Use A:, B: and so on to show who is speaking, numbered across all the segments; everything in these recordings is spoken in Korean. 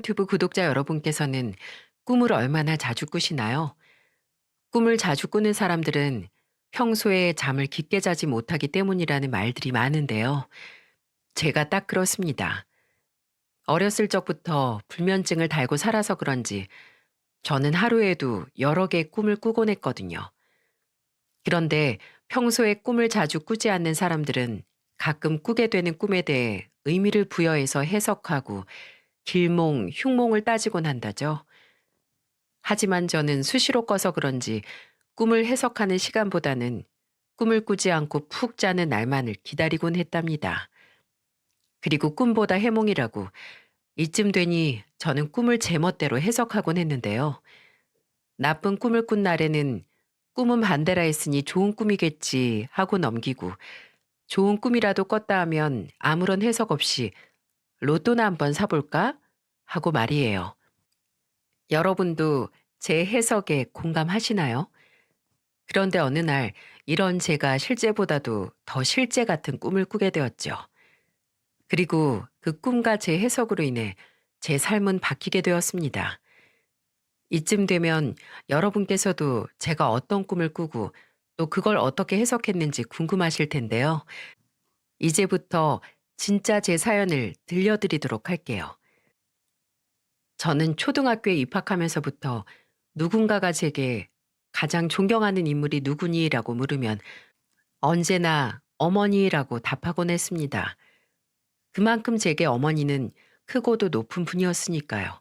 A: 유튜브 구독자 여러분께서는 꿈을 얼마나 자주 꾸시나요? 꿈을 자주 꾸는 사람들은 평소에 잠을 깊게 자지 못하기 때문이라는 말들이 많은데요. 제가 딱 그렇습니다. 어렸을 적부터 불면증을 달고 살아서 그런지 저는 하루에도 여러 개의 꿈을 꾸곤 했거든요. 그런데 평소에 꿈을 자주 꾸지 않는 사람들은 가끔 꾸게 되는 꿈에 대해 의미를 부여해서 해석하고 길몽, 흉몽을 따지곤 한다죠. 하지만 저는 수시로 꿔서 그런지 꿈을 해석하는 시간보다는 꿈을 꾸지 않고 푹 자는 날만을 기다리곤 했답니다. 그리고 꿈보다 해몽이라고 이쯤 되니 저는 꿈을 제멋대로 해석하곤 했는데요. 나쁜 꿈을 꾼 날에는 꿈은 반대라 했으니 좋은 꿈이겠지 하고 넘기고 좋은 꿈이라도 꿨다 하면 아무런 해석 없이 로또나 한번 사볼까? 하고 말이에요. 여러분도 제 해석에 공감하시나요? 그런데 어느 날 이런 제가 실제보다도 더 실제 같은 꿈을 꾸게 되었죠. 그리고 그 꿈과 제 해석으로 인해 제 삶은 바뀌게 되었습니다. 이쯤 되면 여러분께서도 제가 어떤 꿈을 꾸고 또 그걸 어떻게 해석했는지 궁금하실 텐데요. 이제부터 진짜 제 사연을 들려드리도록 할게요. 저는 초등학교에 입학하면서부터 누군가가 제게 가장 존경하는 인물이 누구니라고 물으면 언제나 어머니라고 답하곤 했습니다. 그만큼 제게 어머니는 크고도 높은 분이었으니까요.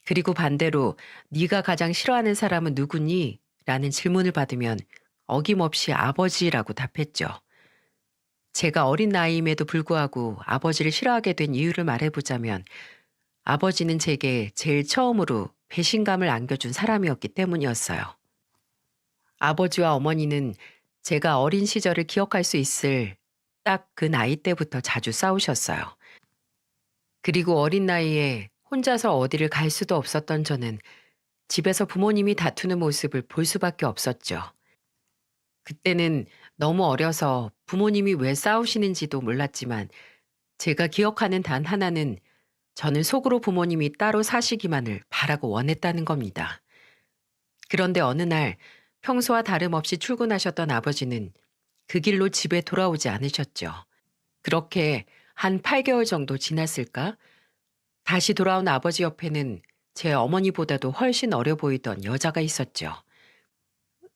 A: 그리고 반대로 네가 가장 싫어하는 사람은 누구니? 라는 질문을 받으면 어김없이 아버지라고 답했죠. 제가 어린 나이임에도 불구하고 아버지를 싫어하게 된 이유를 말해보자면 아버지는 제게 제일 처음으로 배신감을 안겨준 사람이었기 때문이었어요. 아버지와 어머니는 제가 어린 시절을 기억할 수 있을 딱 그 나이 때부터 자주 싸우셨어요. 그리고 어린 나이에 혼자서 어디를 갈 수도 없었던 저는 집에서 부모님이 다투는 모습을 볼 수밖에 없었죠. 그때는 너무 어려서 부모님이 왜 싸우시는지도 몰랐지만 제가 기억하는 단 하나는 저는 속으로 부모님이 따로 사시기만을 바라고 원했다는 겁니다. 그런데 어느 날 평소와 다름없이 출근하셨던 아버지는 그 길로 집에 돌아오지 않으셨죠. 그렇게 한 8개월 정도 지났을까? 다시 돌아온 아버지 옆에는 제 어머니보다도 훨씬 어려 보이던 여자가 있었죠.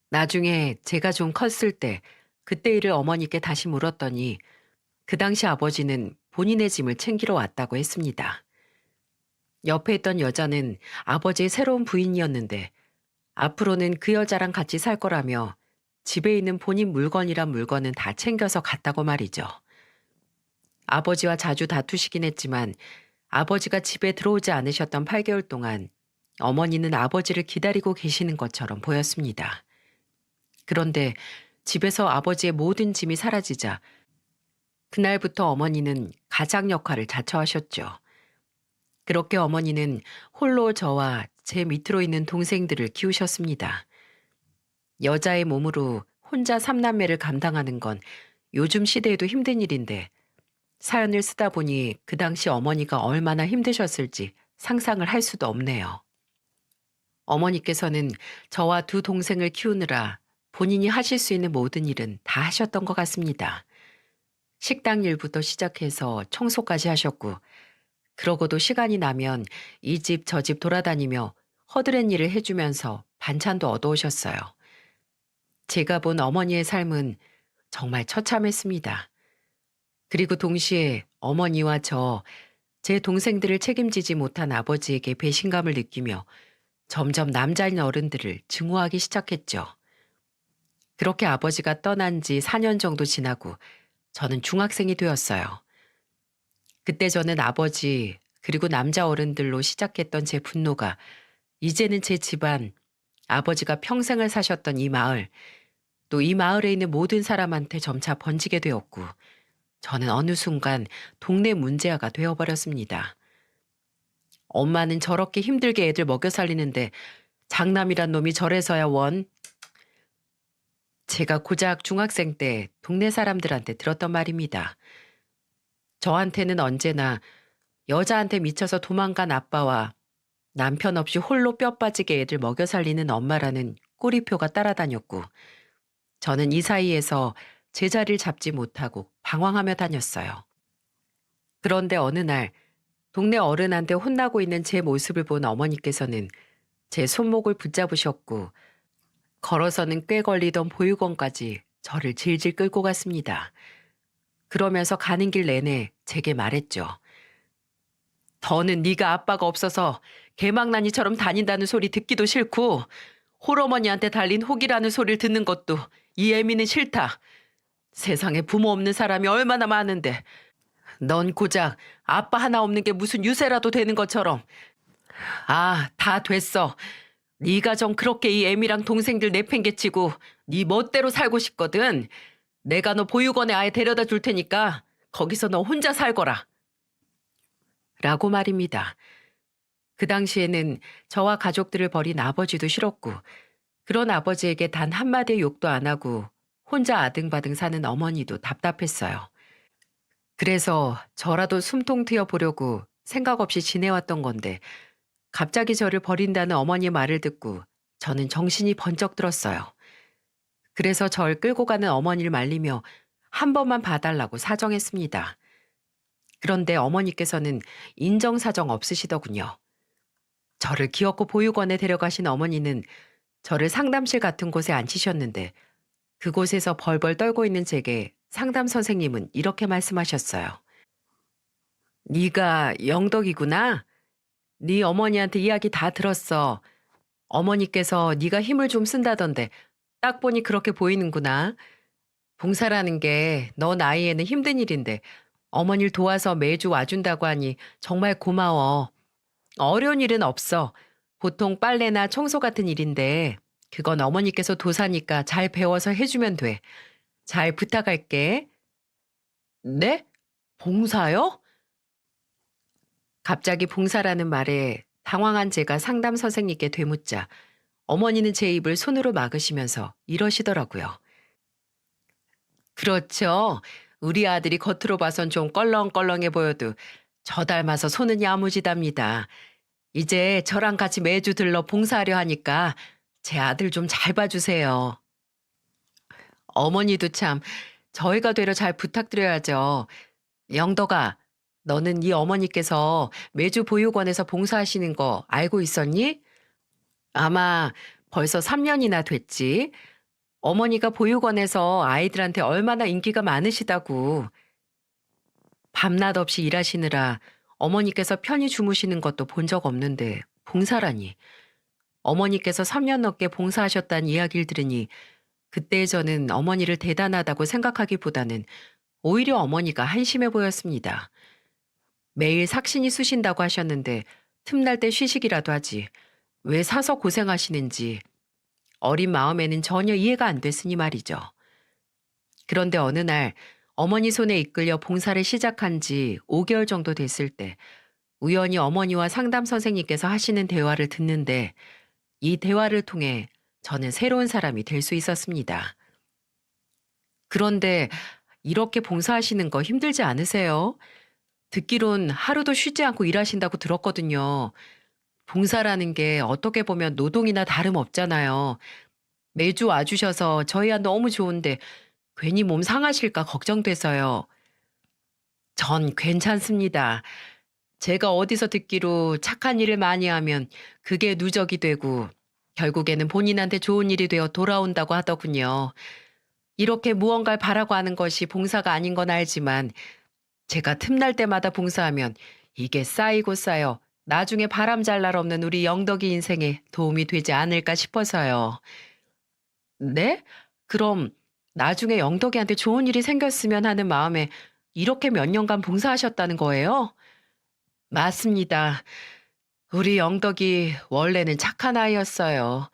A: 나중에 제가 좀 컸을 때 그때 일을 어머니께 다시 물었더니 그 당시 아버지는 본인의 짐을 챙기러 왔다고 했습니다. 옆에 있던 여자는 아버지의 새로운 부인이었는데 앞으로는 그 여자랑 같이 살 거라며 집에 있는 본인 물건이란 물건은 다 챙겨서 갔다고 말이죠. 아버지와 자주 다투시긴 했지만 아버지가 집에 들어오지 않으셨던 8개월 동안 어머니는 아버지를 기다리고 계시는 것처럼 보였습니다. 그런데 집에서 아버지의 모든 짐이 사라지자 그날부터 어머니는 가장 역할을 자처하셨죠. 그렇게 어머니는 홀로 저와 제 밑으로 있는 동생들을 키우셨습니다. 여자의 몸으로 혼자 삼남매를 감당하는 건 요즘 시대에도 힘든 일인데 사연을 쓰다 보니 그 당시 어머니가 얼마나 힘드셨을지 상상을 할 수도 없네요. 어머니께서는 저와 두 동생을 키우느라 본인이 하실 수 있는 모든 일은 다 하셨던 것 같습니다. 식당 일부터 시작해서 청소까지 하셨고, 그러고도 시간이 나면 이 집 저 집 돌아다니며 허드렛 일을 해주면서 반찬도 얻어오셨어요. 제가 본 어머니의 삶은 정말 처참했습니다. 그리고 동시에 어머니와 제 동생들을 책임지지 못한 아버지에게 배신감을 느끼며 점점 남자인 어른들을 증오하기 시작했죠. 그렇게 아버지가 떠난 지 4년 정도 지나고 저는 중학생이 되었어요. 그때 저는 아버지 그리고 남자 어른들로 시작했던 제 분노가 이제는 제 집안, 아버지가 평생을 사셨던 이 마을, 또 이 마을에 있는 모든 사람한테 점차 번지게 되었고 저는 어느 순간 동네 문제아가 되어버렸습니다. 엄마는 저렇게 힘들게 애들 먹여 살리는데 장남이란 놈이 저래서야 원. 제가 고작 중학생 때 동네 사람들한테 들었던 말입니다. 저한테는 언제나 여자한테 미쳐서 도망간 아빠와 남편 없이 홀로 뼈 빠지게 애들 먹여 살리는 엄마라는 꼬리표가 따라다녔고, 저는 이 사이에서 제 자리를 잡지 못하고 방황하며 다녔어요. 그런데 어느 날 동네 어른한테 혼나고 있는 제 모습을 본 어머니께서는 제 손목을 붙잡으셨고, 걸어서는 꽤 걸리던 보육원까지 저를 질질 끌고 갔습니다. 그러면서 가는 길 내내 제게 말했죠. 더는 네가 아빠가 없어서 개망나니처럼 다닌다는 소리 듣기도 싫고, 홀어머니한테 달린 혹이라는 소리를 듣는 것도 이 애미는 싫다. 세상에 부모 없는 사람이 얼마나 많은데 넌 고작 아빠 하나 없는 게 무슨 유세라도 되는 것처럼. 아, 다 됐어. 네가 좀 그렇게 이 애미랑 동생들 내팽개치고 네 멋대로 살고 싶거든. 내가 너 보육원에 아예 데려다 줄 테니까 거기서 너 혼자 살거라. 라고 말입니다. 그 당시에는 저와 가족들을 버린 아버지도 싫었고, 그런 아버지에게 단 한마디의 욕도 안 하고 혼자 아등바등 사는 어머니도 답답했어요. 그래서 저라도 숨통 트여 보려고 생각 없이 지내왔던 건데, 갑자기 저를 버린다는 어머니의 말을 듣고 저는 정신이 번쩍 들었어요. 그래서 절 끌고 가는 어머니를 말리며 한 번만 봐달라고 사정했습니다. 그런데 어머니께서는 인정사정 없으시더군요. 저를 기어코 보육원에 데려가신 어머니는 저를 상담실 같은 곳에 앉히셨는데, 그곳에서 벌벌 떨고 있는 제게 상담 선생님은 이렇게 말씀하셨어요. 네가 영덕이구나. 네 어머니한테 이야기 다 들었어. 어머니께서 네가 힘을 좀 쓴다던데 딱 보니 그렇게 보이는구나. 봉사라는 게 너 나이에는 힘든 일인데 어머니를 도와서 매주 와준다고 하니 정말 고마워. 어려운 일은 없어. 보통 빨래나 청소 같은 일인데 그건 어머니께서 도사니까 잘 배워서 해주면 돼. 잘 부탁할게. 네? 봉사요? 갑자기 봉사라는 말에 당황한 제가 상담 선생님께 되묻자 어머니는 제 입을 손으로 막으시면서 이러시더라고요. 그렇죠. 우리 아들이 겉으로 봐선 좀 껄렁껄렁해 보여도 저 닮아서 손은 야무지답니다. 이제 저랑 같이 매주 들러 봉사하려 하니까 제 아들 좀 잘 봐주세요. 어머니도 참 저희가 되려 잘 부탁드려야죠. 영덕아, 너는 네 어머니께서 매주 보육원에서 봉사하시는 거 알고 있었니? 아마 벌써 3년이나 됐지. 어머니가 보육원에서 아이들한테 얼마나 인기가 많으시다고. 밤낮 없이 일하시느라 어머니께서 편히 주무시는 것도 본 적 없는데 봉사라니. 어머니께서 3년 넘게 봉사하셨다는 이야기를 들으니 그때 저는 어머니를 대단하다고 생각하기보다는 오히려 어머니가 한심해 보였습니다. 매일 삭신이 쑤신다고 하셨는데 틈날 때 쉬시기라도 하지. 왜 사서 고생하시는지 어린 마음에는 전혀 이해가 안 됐으니 말이죠. 그런데 어느 날 어머니 손에 이끌려 봉사를 시작한 지 5개월 정도 됐을 때 우연히 어머니와 상담 선생님께서 하시는 대화를 듣는데 이 대화를 통해 저는 새로운 사람이 될 수 있었습니다. 그런데 이렇게 봉사하시는 거 힘들지 않으세요? 듣기론 하루도 쉬지 않고 일하신다고 들었거든요. 봉사라는 게 어떻게 보면 노동이나 다름없잖아요. 매주 와주셔서 저희야 너무 좋은데 괜히 몸 상하실까 걱정돼서요. 전 괜찮습니다. 제가 어디서 듣기로 착한 일을 많이 하면 그게 누적이 되고 결국에는 본인한테 좋은 일이 되어 돌아온다고 하더군요. 이렇게 무언가를 바라고 하는 것이 봉사가 아닌 건 알지만 제가 틈날 때마다 봉사하면 이게 쌓이고 쌓여 나중에 바람잘 날 없는 우리 영덕이 인생에 도움이 되지 않을까 싶어서요. 네? 그럼 나중에 영덕이한테 좋은 일이 생겼으면 하는 마음에 이렇게 몇 년간 봉사하셨다는 거예요? 맞습니다. 우리 영덕이 원래는 착한 아이였어요.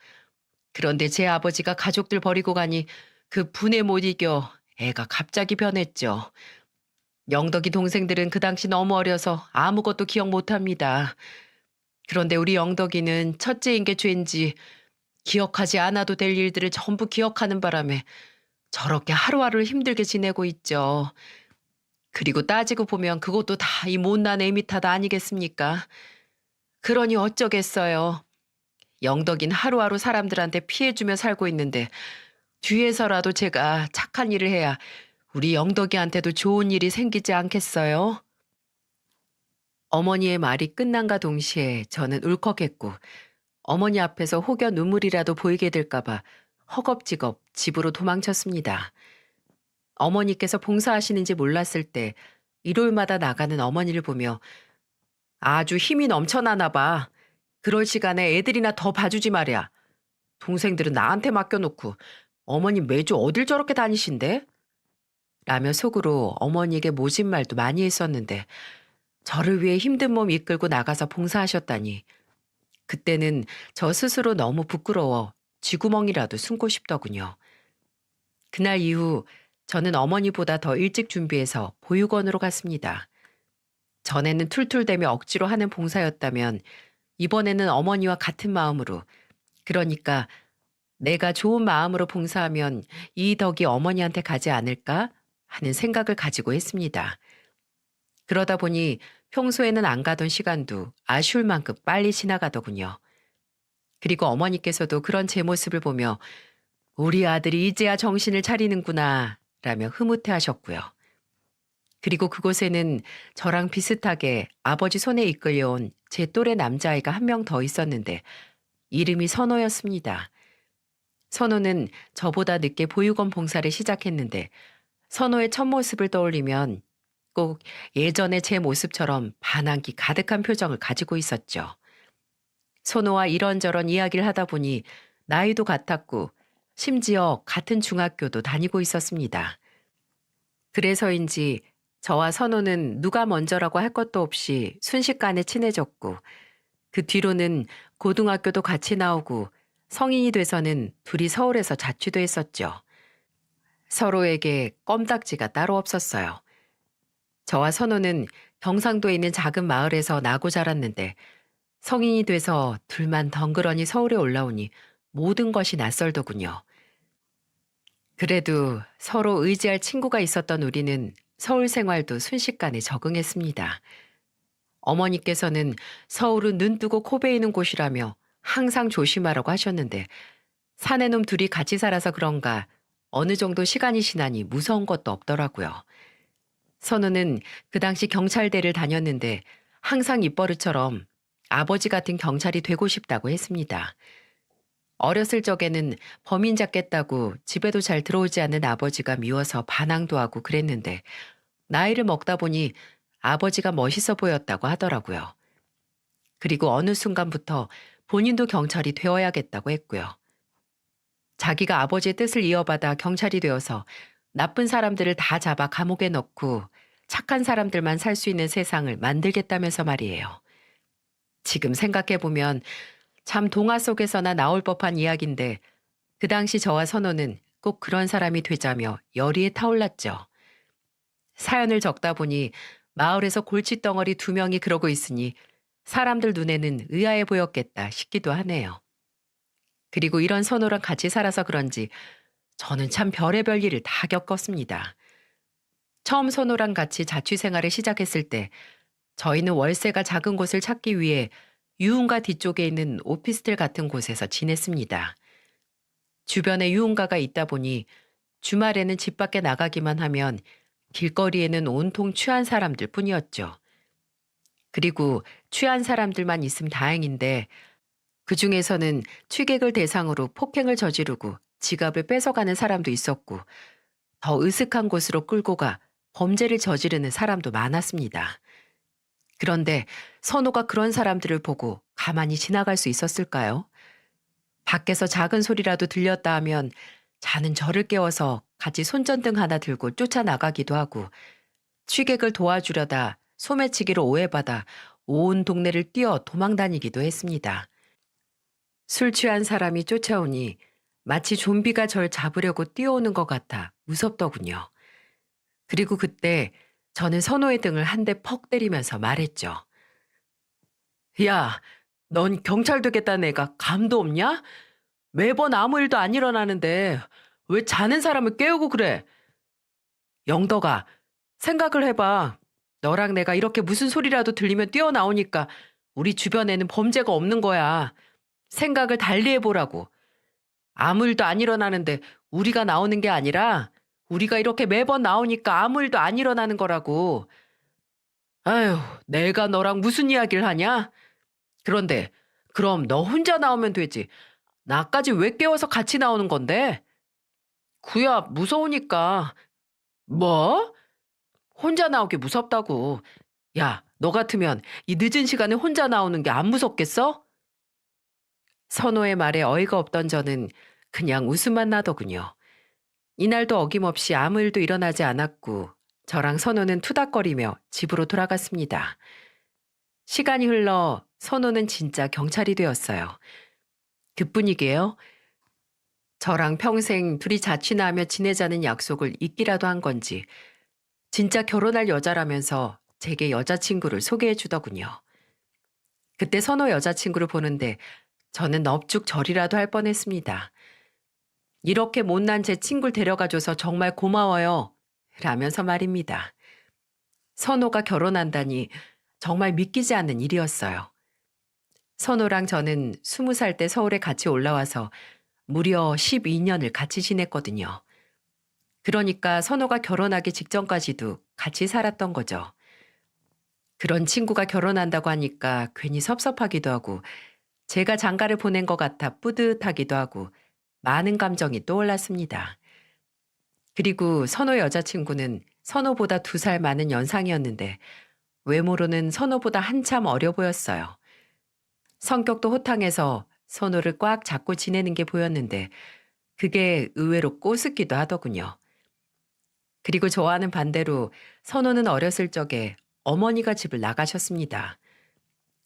A: 그런데 제 아버지가 가족들 버리고 가니 그 분에 못 이겨 애가 갑자기 변했죠. 영덕이 동생들은 그 당시 너무 어려서 아무것도 기억 못합니다. 그런데 우리 영덕이는 첫째인 게 죄인지 기억하지 않아도 될 일들을 전부 기억하는 바람에 저렇게 하루하루를 힘들게 지내고 있죠. 그리고 따지고 보면 그것도 다 이 못난 애미 탓 아니겠습니까? 그러니 어쩌겠어요. 영덕인 하루하루 사람들한테 피해주며 살고 있는데 뒤에서라도 제가 착한 일을 해야 우리 영덕이한테도 좋은 일이 생기지 않겠어요? 어머니의 말이 끝난가 동시에 저는 울컥했고 어머니 앞에서 혹여 눈물이라도 보이게 될까봐 허겁지겁 집으로 도망쳤습니다. 어머니께서 봉사하시는지 몰랐을 때 일요일마다 나가는 어머니를 보며 아주 힘이 넘쳐나나 봐. 그럴 시간에 애들이나 더 봐주지 말이야. 동생들은 나한테 맡겨놓고 어머니 매주 어딜 저렇게 다니신대? 라며 속으로 어머니에게 모진 말도 많이 했었는데 저를 위해 힘든 몸 이끌고 나가서 봉사하셨다니 그때는 저 스스로 너무 부끄러워 쥐구멍이라도 숨고 싶더군요. 그날 이후 저는 어머니보다 더 일찍 준비해서 보육원으로 갔습니다. 전에는 툴툴대며 억지로 하는 봉사였다면 이번에는 어머니와 같은 마음으로 그러니까 내가 좋은 마음으로 봉사하면 이 덕이 어머니한테 가지 않을까 하는 생각을 가지고 했습니다. 그러다 보니 평소에는 안 가던 시간도 아쉬울 만큼 빨리 지나가더군요. 그리고 어머니께서도 그런 제 모습을 보며 우리 아들이 이제야 정신을 차리는구나 라며 흐뭇해 하셨고요. 그리고 그곳에는 저랑 비슷하게 아버지 손에 이끌려온 제 또래 남자아이가 한 명 더 있었는데 이름이 선호였습니다. 선호는 저보다 늦게 보육원 봉사를 시작했는데 선호의 첫 모습을 떠올리면 꼭 예전의 제 모습처럼 반항기 가득한 표정을 가지고 있었죠. 선호와 이런저런 이야기를 하다 보니 나이도 같았고 심지어 같은 중학교도 다니고 있었습니다. 그래서인지 저와 선호는 누가 먼저라고 할 것도 없이 순식간에 친해졌고 그 뒤로는 고등학교도 같이 나오고 성인이 돼서는 둘이 서울에서 자취도 했었죠. 서로에게 껌딱지가 따로 없었어요. 저와 선호는 경상도에 있는 작은 마을에서 나고 자랐는데 성인이 돼서 둘만 덩그러니 서울에 올라오니 모든 것이 낯설더군요. 그래도 서로 의지할 친구가 있었던 우리는 서울 생활도 순식간에 적응했습니다. 어머니께서는 서울은 눈 뜨고 코 베이는 곳이라며 항상 조심하라고 하셨는데 사내놈 둘이 같이 살아서 그런가 어느 정도 시간이 지나니 무서운 것도 없더라고요. 선우는 그 당시 경찰대를 다녔는데 항상 입버릇처럼 아버지 같은 경찰이 되고 싶다고 했습니다. 어렸을 적에는 범인 잡겠다고 집에도 잘 들어오지 않는 아버지가 미워서 반항도 하고 그랬는데 나이를 먹다 보니 아버지가 멋있어 보였다고 하더라고요. 그리고 어느 순간부터 본인도 경찰이 되어야겠다고 했고요. 자기가 아버지의 뜻을 이어받아 경찰이 되어서 나쁜 사람들을 다 잡아 감옥에 넣고 착한 사람들만 살 수 있는 세상을 만들겠다면서 말이에요. 지금 생각해보면 참 동화 속에서나 나올 법한 이야기인데 그 당시 저와 선호는 꼭 그런 사람이 되자며 열의에 타올랐죠. 사연을 적다 보니 마을에서 골칫덩어리 2명이 그러고 있으니 사람들 눈에는 의아해 보였겠다 싶기도 하네요. 그리고 이런 선호랑 같이 살아서 그런지 저는 참 별의별 일을 다 겪었습니다. 처음 선호랑 같이 자취 생활을 시작했을 때 저희는 월세가 작은 곳을 찾기 위해 유흥가 뒤쪽에 있는 오피스텔 같은 곳에서 지냈습니다. 주변에 유흥가가 있다 보니 주말에는 집 밖에 나가기만 하면 길거리에는 온통 취한 사람들 뿐이었죠. 그리고 취한 사람들만 있으면 다행인데 그 중에서는 취객을 대상으로 폭행을 저지르고 지갑을 뺏어가는 사람도 있었고 더 으슥한 곳으로 끌고 가 범죄를 저지르는 사람도 많았습니다. 그런데 선호가 그런 사람들을 보고 가만히 지나갈 수 있었을까요? 밖에서 작은 소리라도 들렸다 하면 자는 저를 깨워서 같이 손전등 하나 들고 쫓아나가기도 하고 취객을 도와주려다 소매치기로 오해받아 온 동네를 뛰어 도망다니기도 했습니다. 술 취한 사람이 쫓아오니 마치 좀비가 절 잡으려고 뛰어오는 것 같아 무섭더군요. 그리고 그때 저는 선호의 등을 한 대 퍽 때리면서 말했죠. 야, 넌 경찰 되겠다는 애가 감도 없냐? 매번 아무 일도 안 일어나는데 왜 자는 사람을 깨우고 그래? 영덕아, 생각을 해봐. 너랑 내가 이렇게 무슨 소리라도 들리면 뛰어나오니까 우리 주변에는 범죄가 없는 거야. 생각을 달리 해보라고. 아무 일도 안 일어나는데 우리가 나오는 게 아니라 우리가 이렇게 매번 나오니까 아무 일도 안 일어나는 거라고. 아휴, 내가 너랑 무슨 이야기를 하냐? 그런데 그럼 너 혼자 나오면 되지. 나까지 왜 깨워서 같이 나오는 건데? 구야, 무서우니까. 뭐? 혼자 나오기 무섭다고. 야, 너 같으면 이 늦은 시간에 혼자 나오는 게 안 무섭겠어? 선호의 말에 어이가 없던 저는 그냥 웃음만 나더군요. 이날도 어김없이 아무 일도 일어나지 않았고 저랑 선호는 투닥거리며 집으로 돌아갔습니다. 시간이 흘러 선호는 진짜 경찰이 되었어요. 그뿐이게요. 저랑 평생 둘이 자취나 하며 지내자는 약속을 잊기라도 한 건지 진짜 결혼할 여자라면서 제게 여자친구를 소개해 주더군요. 그때 선호 여자친구를 보는데 저는 넙죽절이라도 할 뻔했습니다. 이렇게 못난 제 친구를 데려가줘서 정말 고마워요. 라면서 말입니다. 선호가 결혼한다니 정말 믿기지 않는 일이었어요. 선호랑 저는 20살 때 서울에 같이 올라와서 무려 12년을 같이 지냈거든요. 그러니까 선호가 결혼하기 직전까지도 같이 살았던 거죠. 그런 친구가 결혼한다고 하니까 괜히 섭섭하기도 하고 제가 장가를 보낸 것 같아 뿌듯하기도 하고 많은 감정이 떠올랐습니다. 그리고 선호 여자친구는 선호보다 2살 많은 연상이었는데 외모로는 선호보다 한참 어려 보였어요. 성격도 호탕해서 선호를 꽉 잡고 지내는 게 보였는데 그게 의외로 꼬숩기도 하더군요. 그리고 저와는 반대로 선호는 어렸을 적에 어머니가 집을 나가셨습니다.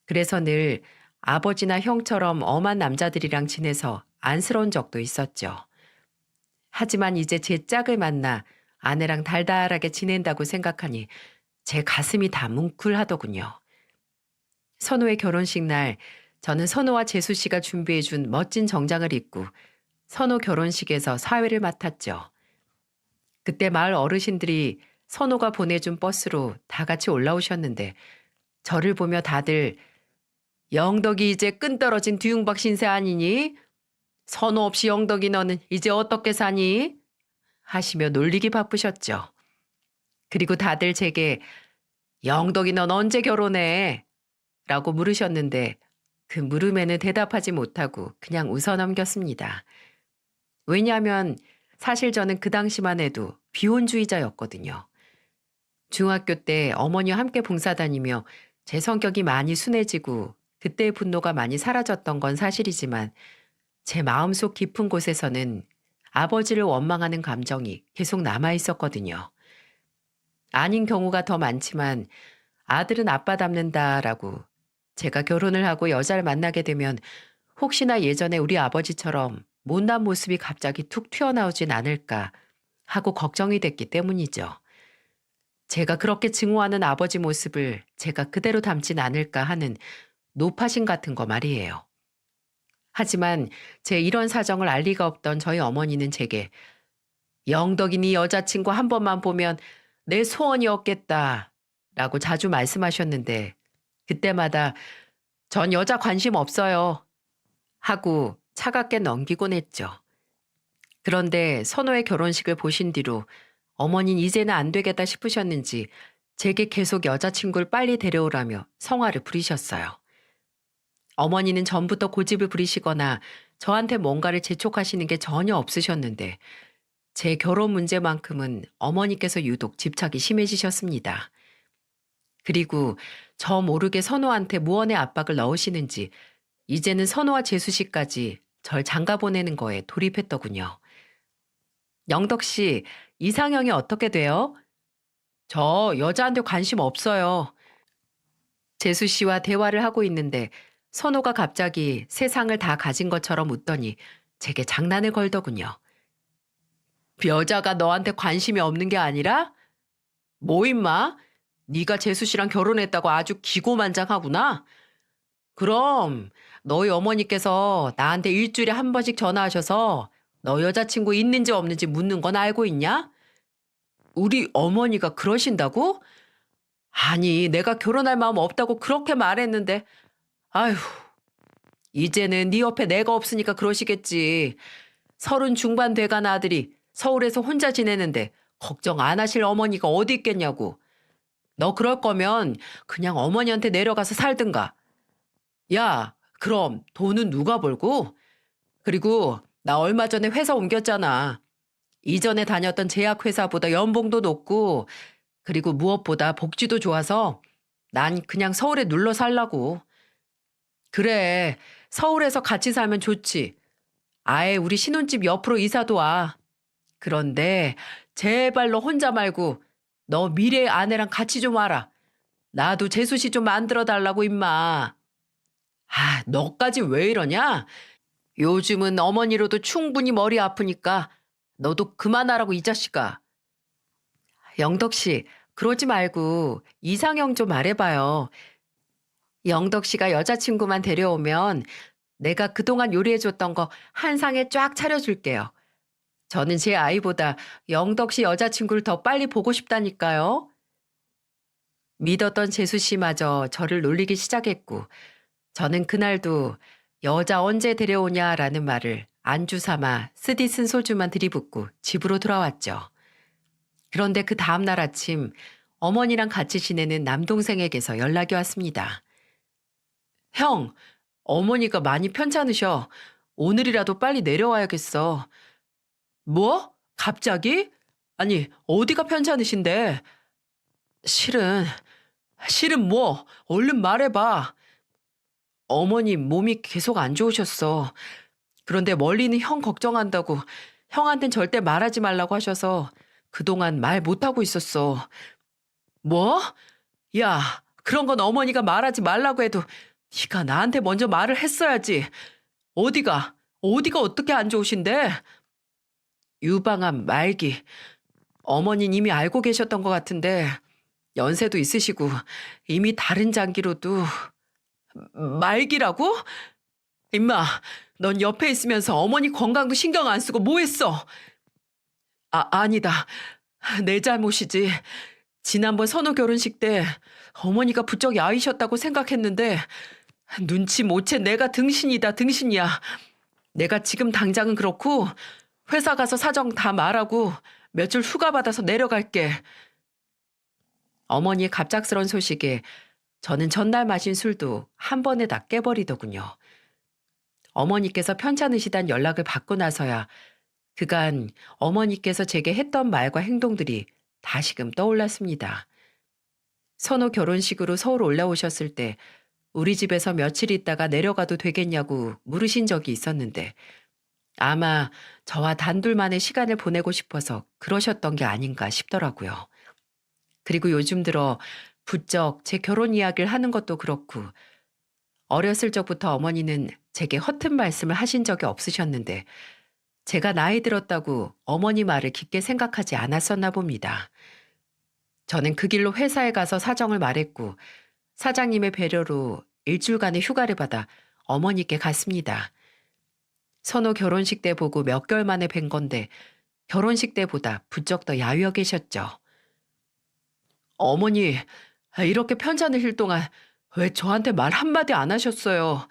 A: 그래서 늘 아버지나 형처럼 엄한 남자들이랑 지내서 안쓰러운 적도 있었죠. 하지만 이제 제 짝을 만나 아내랑 달달하게 지낸다고 생각하니 제 가슴이 다 뭉클하더군요. 선호의 결혼식 날 저는 선호와 재수 씨가 준비해준 멋진 정장을 입고 선호 결혼식에서 사회를 맡았죠. 그때 마을 어르신들이 선호가 보내준 버스로 다 같이 올라오셨는데 저를 보며 다들 영덕이 이제 끈 떨어진 뒤웅박 신세 아니니? 선호 없이 영덕이 너는 이제 어떻게 사니? 하시며 놀리기 바쁘셨죠. 그리고 다들 제게 영덕이 넌 언제 결혼해? 라고 물으셨는데 그 물음에는 대답하지 못하고 그냥 웃어넘겼습니다. 왜냐하면 사실 저는 그 당시만 해도 비혼주의자였거든요. 중학교 때 어머니와 함께 봉사 다니며 제 성격이 많이 순해지고 그때의 분노가 많이 사라졌던 건 사실이지만 제 마음속 깊은 곳에서는 아버지를 원망하는 감정이 계속 남아 있었거든요. 아닌 경우가 더 많지만 아들은 아빠 닮는다라고 제가 결혼을 하고 여자를 만나게 되면 혹시나 예전에 우리 아버지처럼 못난 모습이 갑자기 툭 튀어나오진 않을까 하고 걱정이 됐기 때문이죠. 제가 그렇게 증오하는 아버지 모습을 제가 그대로 닮진 않을까 하는 노파심 같은 거 말이에요. 하지만 제 이런 사정을 알 리가 없던 저희 어머니는 제게 영덕이 네 여자친구 한 번만 보면 내 소원이 없겠다 라고 자주 말씀하셨는데 그때마다 전 여자 관심 없어요 하고 차갑게 넘기곤 했죠. 그런데 선호의 결혼식을 보신 뒤로 어머니는 이제는 안 되겠다 싶으셨는지 제게 계속 여자친구를 빨리 데려오라며 성화를 부리셨어요. 어머니는 전부터 고집을 부리시거나 저한테 뭔가를 재촉하시는 게 전혀 없으셨는데 제 결혼 문제만큼은 어머니께서 유독 집착이 심해지셨습니다. 그리고 저 모르게 선호한테 무언의 압박을 넣으시는지 이제는 선호와 재수 씨까지 절 장가 보내는 거에 돌입했더군요. 영덕 씨, 이상형이 어떻게 돼요? 저 여자한테 관심 없어요. 재수 씨와 대화를 하고 있는데 선호가 갑자기 세상을 다 가진 것처럼 웃더니 제게 장난을 걸더군요. 여자가 너한테 관심이 없는 게 아니라? 뭐 임마? 네가 재수 씨랑 결혼했다고 아주 기고만장하구나. 그럼 너희 어머니께서 나한테 일주일에 한 번씩 전화하셔서 너 여자친구 있는지 없는지 묻는 건 알고 있냐? 우리 어머니가 그러신다고? 아니, 내가 결혼할 마음 없다고 그렇게 말했는데, 아휴, 이제는 네 옆에 내가 없으니까 그러시겠지. 30 중반 돼간 아들이 서울에서 혼자 지내는데 걱정 안 하실 어머니가 어디 있겠냐고. 너 그럴 거면 그냥 어머니한테 내려가서 살든가. 야, 그럼 돈은 누가 벌고? 그리고 나 얼마 전에 회사 옮겼잖아. 이전에 다녔던 제약회사보다 연봉도 높고, 그리고 무엇보다 복지도 좋아서 난 그냥 서울에 눌러 살라고. 그래, 서울에서 같이 살면 좋지. 아예 우리 신혼집 옆으로 이사도 와. 그런데 제발 너 혼자 말고 너 미래의 아내랑 같이 좀 와라. 나도 재수씨 좀 만들어 달라고 임마. 아, 너까지 왜 이러냐? 요즘은 어머니로도 충분히 머리 아프니까 너도 그만하라고 이 자식아. 영덕 씨, 그러지 말고 이상형 좀 말해봐요. 영덕 씨가 여자친구만 데려오면 내가 그동안 요리해줬던 거 한 상에 쫙 차려줄게요. 저는 제 아이보다 영덕 씨 여자친구를 더 빨리 보고 싶다니까요. 믿었던 재수 씨마저 저를 놀리기 시작했고, 저는 그날도 여자 언제 데려오냐라는 말을 안주 삼아 쓰디 쓴 소주만 들이붓고 집으로 돌아왔죠. 그런데 그 다음날 아침 어머니랑 같이 지내는 남동생에게서 연락이 왔습니다. 형, 어머니가 많이 편찮으셔. 오늘이라도 빨리 내려와야겠어. 뭐? 갑자기? 아니, 어디가 편찮으신데? 실은, 실은 뭐? 얼른 말해봐. 어머니 몸이 계속 안 좋으셨어. 그런데 멀리는 형 걱정한다고 형한텐 절대 말하지 말라고 하셔서 그동안 말 못하고 있었어. 뭐? 야, 그런 건 어머니가 말하지 말라고 해도 네가 나한테 먼저 말을 했어야지. 어디가? 어디가 어떻게 안 좋으신데? 유방암 말기. 어머니는 이미 알고 계셨던 것 같은데 연세도 있으시고 이미 다른 장기로도 말기라고? 임마, 넌 옆에 있으면서 어머니 건강도 신경 안 쓰고 뭐 했어? 아니다. 내 잘못이지. 지난번 선호 결혼식 때 어머니가 부쩍 야위셨다고 생각했는데 눈치 못 채 내가 등신이다 등신이야. 내가 지금 당장은 그렇고 회사 가서 사정 다 말하고 며칠 휴가 받아서 내려갈게. 어머니의 갑작스런 소식에 저는 전날 마신 술도 한 번에 다 깨버리더군요. 어머니께서 편찮으시단 연락을 받고 나서야 그간 어머니께서 제게 했던 말과 행동들이 다시금 떠올랐습니다. 선호 결혼식으로 서울 올라오셨을 때 우리 집에서 며칠 있다가 내려가도 되겠냐고 물으신 적이 있었는데 아마 저와 단둘만의 시간을 보내고 싶어서 그러셨던 게 아닌가 싶더라고요. 그리고 요즘 들어 부쩍 제 결혼 이야기를 하는 것도 그렇고 어렸을 적부터 어머니는 제게 허튼 말씀을 하신 적이 없으셨는데 제가 나이 들었다고 어머니 말을 깊게 생각하지 않았었나 봅니다. 저는 그 길로 회사에 가서 사정을 말했고 사장님의 배려로 일주일간의 휴가를 받아 어머니께 갔습니다. 선호 결혼식 때 보고 몇 개월 만에 뵌 건데 결혼식 때보다 부쩍 더 야위어 계셨죠. 어머니, 이렇게 편찮으실 동안 왜 저한테 말 한마디 안 하셨어요?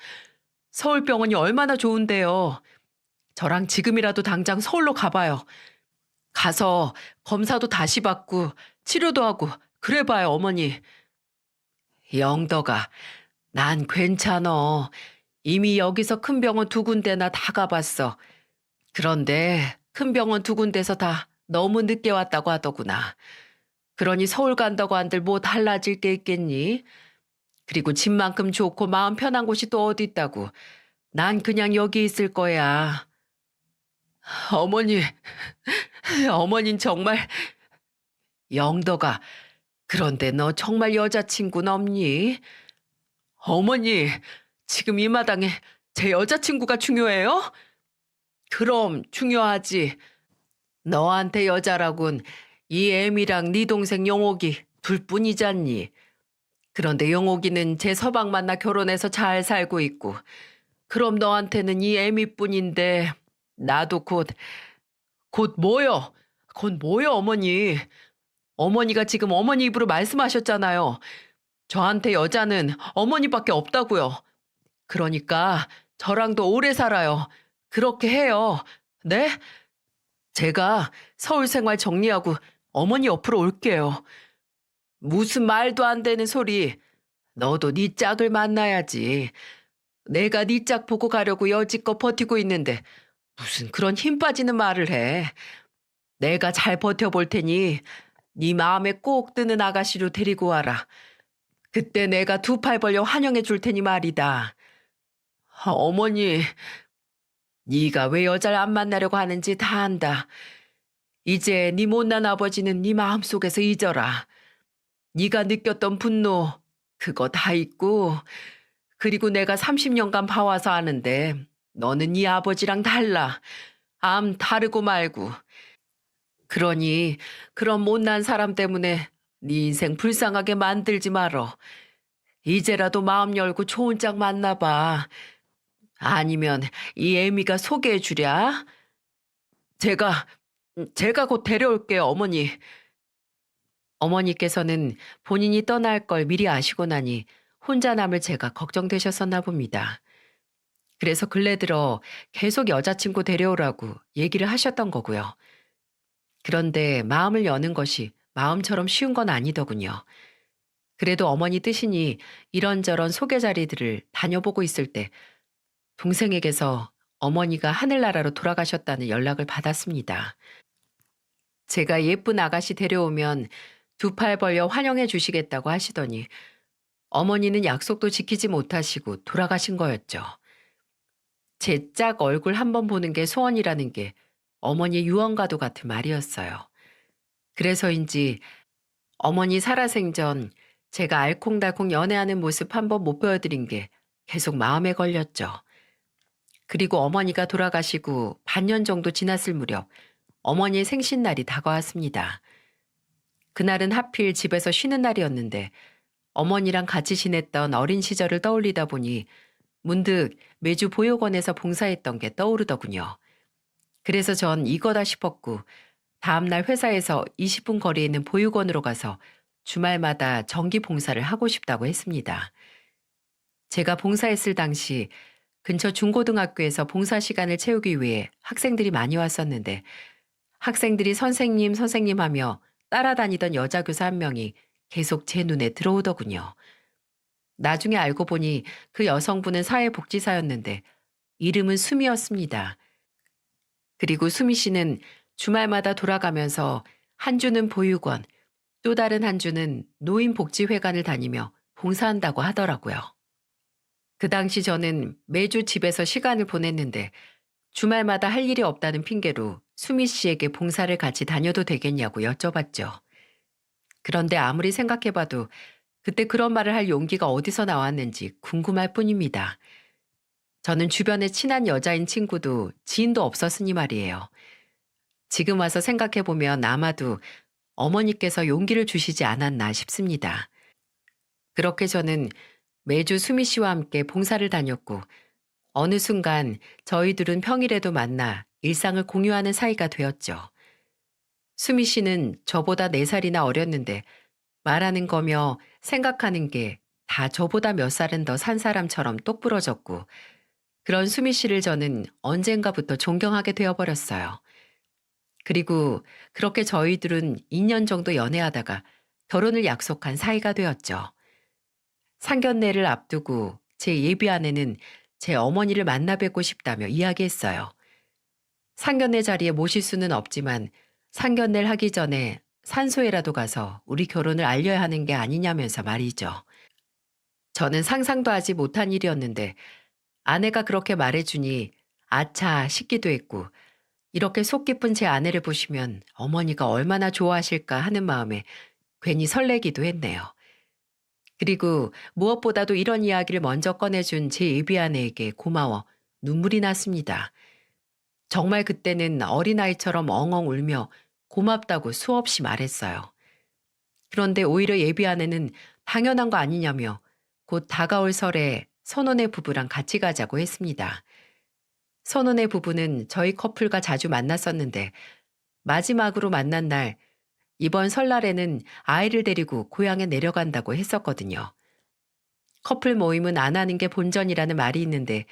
A: 서울병원이 얼마나 좋은데요. 저랑 지금이라도 당장 서울로 가봐요. 가서 검사도 다시 받고 치료도 하고 그래봐요, 어머니. 영덕아, 난 괜찮어. 이미 여기서 큰 병원 2군데나 다 가봤어. 그런데 큰 병원 2군데서 다 너무 늦게 왔다고 하더구나. 그러니 서울 간다고 한들 뭐 달라질 게 있겠니? 그리고 집만큼 좋고 마음 편한 곳이 또 어디 있다고. 난 그냥 여기 있을 거야. 어머니, 어머닌 정말. 영덕아, 그런데 너 정말 여자친구는 없니? 어머니, 지금 이 마당에 제 여자친구가 중요해요? 그럼 중요하지. 너한테 여자라곤 이 애미랑 네 동생 영옥이 둘뿐이잖니. 그런데 영옥이는 제 서방 만나 결혼해서 잘 살고 있고 그럼 너한테는 이 애미뿐인데 나도 곧 뭐요? 곧 뭐요 어머니? 어머니가 지금 어머니 입으로 말씀하셨잖아요. 저한테 여자는 어머니밖에 없다고요. 그러니까 저랑도 오래 살아요. 그렇게 해요. 네? 제가 서울 생활 정리하고 어머니 옆으로 올게요. 무슨 말도 안 되는 소리. 너도 네 짝을 만나야지. 내가 네 짝 보고 가려고 여지껏 버티고 있는데 무슨 그런 힘 빠지는 말을 해. 내가 잘 버텨볼 테니 네 마음에 꼭 드는 아가씨로 데리고 와라. 그때 내가 두 팔 벌려 환영해 줄 테니 말이다. 어머니, 네가 왜 여자를 안 만나려고 하는지 다 안다. 이제 네 못난 아버지는 네 마음속에서 잊어라. 네가 느꼈던 분노, 그거 다 잊고, 그리고 내가 30년간 봐와서 아는데 너는 네 아버지랑 달라. 암 다르고 말고. 그러니 그런 못난 사람 때문에 네 인생 불쌍하게 만들지 말어. 이제라도 마음 열고 좋은 짝 만나봐. 아니면 이 애미가 소개해 주랴? 제가, 제가 곧 데려올게요, 어머니. 어머니께서는 본인이 떠날 걸 미리 아시고 나니 혼자 남을 제가 걱정되셨었나 봅니다. 그래서 근래 들어 계속 여자친구 데려오라고 얘기를 하셨던 거고요. 그런데 마음을 여는 것이 마음처럼 쉬운 건 아니더군요. 그래도 어머니 뜻이니 이런저런 소개 자리들을 다녀보고 있을 때 동생에게서 어머니가 하늘나라로 돌아가셨다는 연락을 받았습니다. 제가 예쁜 아가씨 데려오면 두 팔 벌려 환영해 주시겠다고 하시더니 어머니는 약속도 지키지 못하시고 돌아가신 거였죠. 제 짝 얼굴 한번 보는 게 소원이라는 게 어머니의 유언과도 같은 말이었어요. 그래서인지 어머니 살아생전 제가 알콩달콩 연애하는 모습 한번 못 보여드린 게 계속 마음에 걸렸죠. 그리고 어머니가 돌아가시고 반년 정도 지났을 무렵 어머니의 생신날이 다가왔습니다. 그날은 하필 집에서 쉬는 날이었는데 어머니랑 같이 지냈던 어린 시절을 떠올리다 보니 문득 매주 보육원에서 봉사했던 게 떠오르더군요. 그래서 전 이거다 싶었고 다음날 회사에서 20분 거리에 있는 보육원으로 가서 주말마다 정기 봉사를 하고 싶다고 했습니다. 제가 봉사했을 당시 근처 중고등학교에서 봉사 시간을 채우기 위해 학생들이 많이 왔었는데 학생들이 선생님, 선생님 하며 따라다니던 여자 교사 한 명이 계속 제 눈에 들어오더군요. 나중에 알고 보니 그 여성분은 사회복지사였는데 이름은 수미였습니다. 그리고 수미 씨는 주말마다 돌아가면서 한 주는 보육원, 또 다른 한 주는 노인복지회관을 다니며 봉사한다고 하더라고요. 그 당시 저는 매주 집에서 시간을 보냈는데 주말마다 할 일이 없다는 핑계로 수미 씨에게 봉사를 같이 다녀도 되겠냐고 여쭤봤죠. 그런데 아무리 생각해봐도 그때 그런 말을 할 용기가 어디서 나왔는지 궁금할 뿐입니다. 저는 주변에 친한 여자인 친구도 지인도 없었으니 말이에요. 지금 와서 생각해보면 아마도 어머니께서 용기를 주시지 않았나 싶습니다. 그렇게 저는 매주 수미 씨와 함께 봉사를 다녔고 어느 순간 저희들은 평일에도 만나 일상을 공유하는 사이가 되었죠. 수미 씨는 저보다 4살이나 어렸는데 말하는 거며 생각하는 게 다 저보다 몇 살은 더 산 사람처럼 똑부러졌고 그런 수미 씨를 저는 언젠가부터 존경하게 되어버렸어요. 그리고 그렇게 저희들은 2년 정도 연애하다가 결혼을 약속한 사이가 되었죠. 상견례를 앞두고 제 예비 아내는 제 어머니를 만나 뵙고 싶다며 이야기했어요. 상견례 자리에 모실 수는 없지만 상견례를 하기 전에 산소에라도 가서 우리 결혼을 알려야 하는 게 아니냐면서 말이죠. 저는 상상도 하지 못한 일이었는데 아내가 그렇게 말해주니 아차 싶기도 했고 이렇게 속 깊은 제 아내를 보시면 어머니가 얼마나 좋아하실까 하는 마음에 괜히 설레기도 했네요. 그리고 무엇보다도 이런 이야기를 먼저 꺼내준 제 예비 아내에게 고마워 눈물이 났습니다. 정말 그때는 어린아이처럼 엉엉 울며 고맙다고 수없이 말했어요. 그런데 오히려 예비 아내는 당연한 거 아니냐며 곧 다가올 설에 선혼의 부부랑 같이 가자고 했습니다. 선혼의 부부는 저희 커플과 자주 만났었는데 마지막으로 만난 날 이번 설날에는 아이를 데리고 고향에 내려간다고 했었거든요. 커플 모임은 안 하는 게 본전이라는 말이 있는데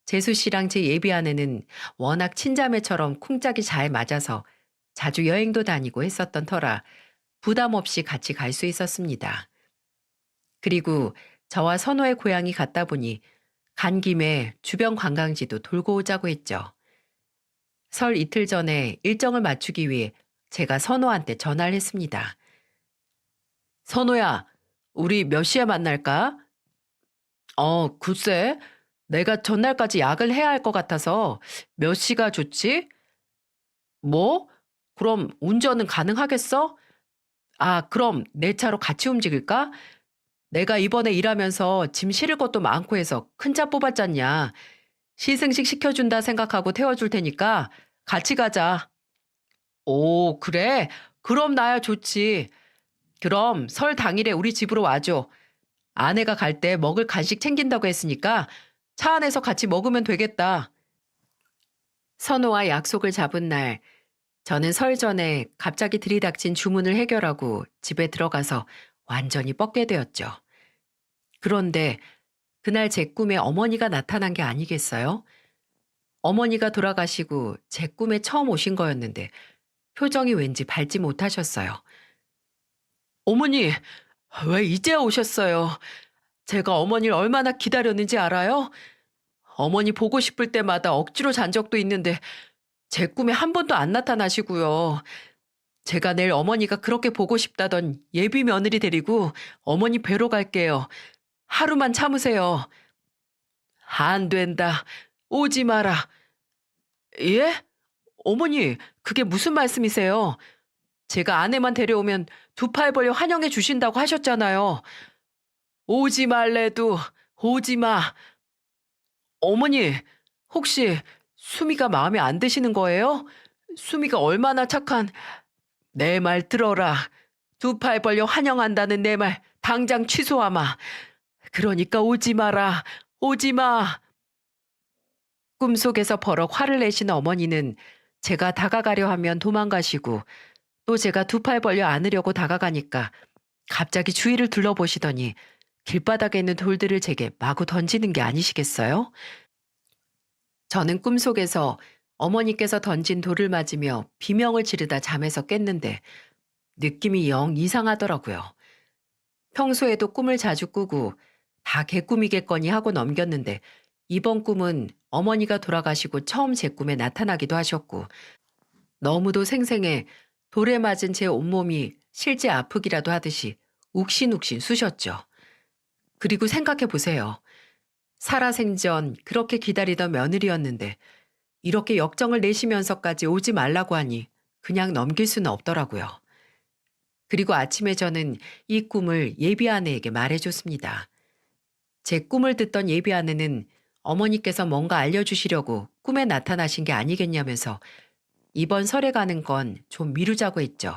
A: 재수 씨랑 제 예비 아내는 워낙 친자매처럼 쿵짝이 잘 맞아서 자주 여행도 다니고 했었던 터라 부담 없이 같이 갈 수 있었습니다. 그리고 저와 선호의 고향이 같다 보니 간 김에 주변 관광지도 돌고 오자고 했죠. 설 이틀 전에 일정을 맞추기 위해 제가 선호한테 전화를 했습니다. 선호야, 우리 몇 시에 만날까? 글쎄. 내가 전날까지 약을 해야 할 것 같아서 몇 시가 좋지? 뭐? 그럼 운전은 가능하겠어? 그럼 내 차로 같이 움직일까? 내가 이번에 일하면서 짐 실을 것도 많고 해서 큰 차 뽑았잖냐. 시승식 시켜준다 생각하고 태워줄 테니까 같이 가자. 오, 그래? 그럼 나야 좋지. 그럼 설 당일에 우리 집으로 와줘. 아내가 갈 때 먹을 간식 챙긴다고 했으니까 차 안에서 같이 먹으면 되겠다. 선호와 약속을 잡은 날, 저는 설 전에 갑자기 들이닥친 주문을 해결하고 집에 들어가서 완전히 뻗게 되었죠. 그런데 그날 제 꿈에 어머니가 나타난 게 아니겠어요? 어머니가 돌아가시고 제 꿈에 처음 오신 거였는데 표정이 왠지 밝지 못하셨어요. 어머니, 왜 이제 오셨어요? 제가 어머니를 얼마나 기다렸는지 알아요? 어머니 보고 싶을 때마다 억지로 잔 적도 있는데 제 꿈에 한 번도 안 나타나시고요. 제가 내일 어머니가 그렇게 보고 싶다던 예비 며느리 데리고 어머니 뵈러 갈게요. 하루만 참으세요. 안 된다. 오지 마라. 예? 어머니, 그게 무슨 말씀이세요? 제가 아내만 데려오면 두 팔 벌려 환영해 주신다고 하셨잖아요. 오지 말래도 오지 마. 어머니, 혹시 수미가 마음에 안 드시는 거예요? 수미가 얼마나 착한... 내 말 들어라. 두 팔 벌려 환영한다는 내 말 당장 취소하마. 그러니까 오지 마라. 오지 마. 꿈속에서 버럭 화를 내신 어머니는 제가 다가가려 하면 도망가시고 또 제가 두 팔 벌려 안으려고 다가가니까 갑자기 주위를 둘러보시더니 길바닥에 있는 돌들을 제게 마구 던지는 게 아니시겠어요? 저는 꿈속에서 어머니께서 던진 돌을 맞으며 비명을 지르다 잠에서 깼는데 느낌이 영 이상하더라고요. 평소에도 꿈을 자주 꾸고 다 개꿈이겠거니 하고 넘겼는데 이번 꿈은 어머니가 돌아가시고 처음 제 꿈에 나타나기도 하셨고 너무도 생생해 돌에 맞은 제 온몸이 실제 아프기라도 하듯이 욱신욱신 쑤셨죠. 그리고 생각해 보세요. 살아생전 그렇게 기다리던 며느리였는데 이렇게 역정을 내시면서까지 오지 말라고 하니 그냥 넘길 수는 없더라고요. 그리고 아침에 저는 이 꿈을 예비 아내에게 말해줬습니다. 제 꿈을 듣던 예비 아내는 어머니께서 뭔가 알려주시려고 꿈에 나타나신 게 아니겠냐면서 이번 설에 가는 건 좀 미루자고 했죠.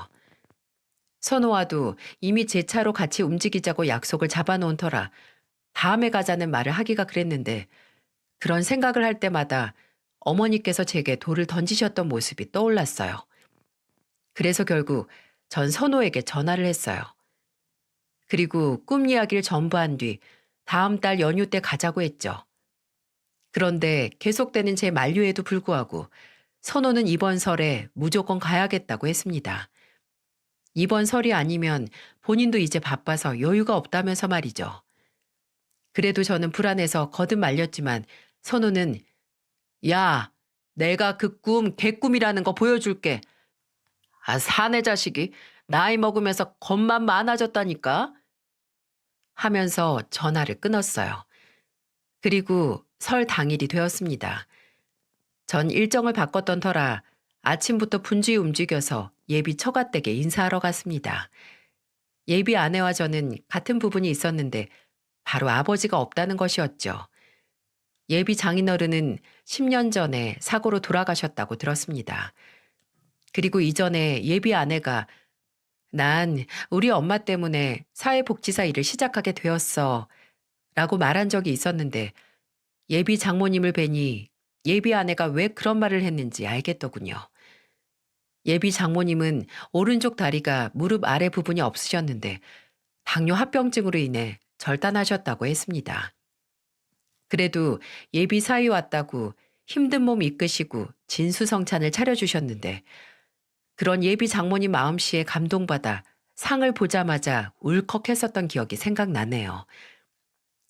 A: 선호와도 이미 제 차로 같이 움직이자고 약속을 잡아놓은 터라 다음에 가자는 말을 하기가 그랬는데 그런 생각을 할 때마다 어머니께서 제게 돌을 던지셨던 모습이 떠올랐어요. 그래서 결국 전 선호에게 전화를 했어요. 그리고 꿈 이야기를 전부한 뒤 다음 달 연휴 때 가자고 했죠. 그런데 계속되는 제 만류에도 불구하고 선호는 이번 설에 무조건 가야겠다고 했습니다. 이번 설이 아니면 본인도 이제 바빠서 여유가 없다면서 말이죠. 그래도 저는 불안해서 거듭 말렸지만 선호는 야, 내가 그 꿈 개꿈이라는 거 보여줄게. 사내 자식이 나이 먹으면서 겁만 많아졌다니까 하면서 전화를 끊었어요. 그리고 설 당일이 되었습니다. 전 일정을 바꿨던 터라 아침부터 분주히 움직여서 예비 처가댁에 인사하러 갔습니다. 예비 아내와 저는 같은 부분이 있었는데 바로 아버지가 없다는 것이었죠. 예비 장인어른은 10년 전에 사고로 돌아가셨다고 들었습니다. 그리고 이전에 예비 아내가 난 우리 엄마 때문에 사회복지사 일을 시작하게 되었어 라고 말한 적이 있었는데 예비 장모님을 뵈니 예비 아내가 왜 그런 말을 했는지 알겠더군요. 예비 장모님은 오른쪽 다리가 무릎 아래 부분이 없으셨는데 당뇨 합병증으로 인해 절단하셨다고 했습니다. 그래도 예비 사위 왔다고 힘든 몸 이끄시고 진수성찬을 차려주셨는데 그런 예비 장모님 마음씨에 감동받아 상을 보자마자 울컥했었던 기억이 생각나네요.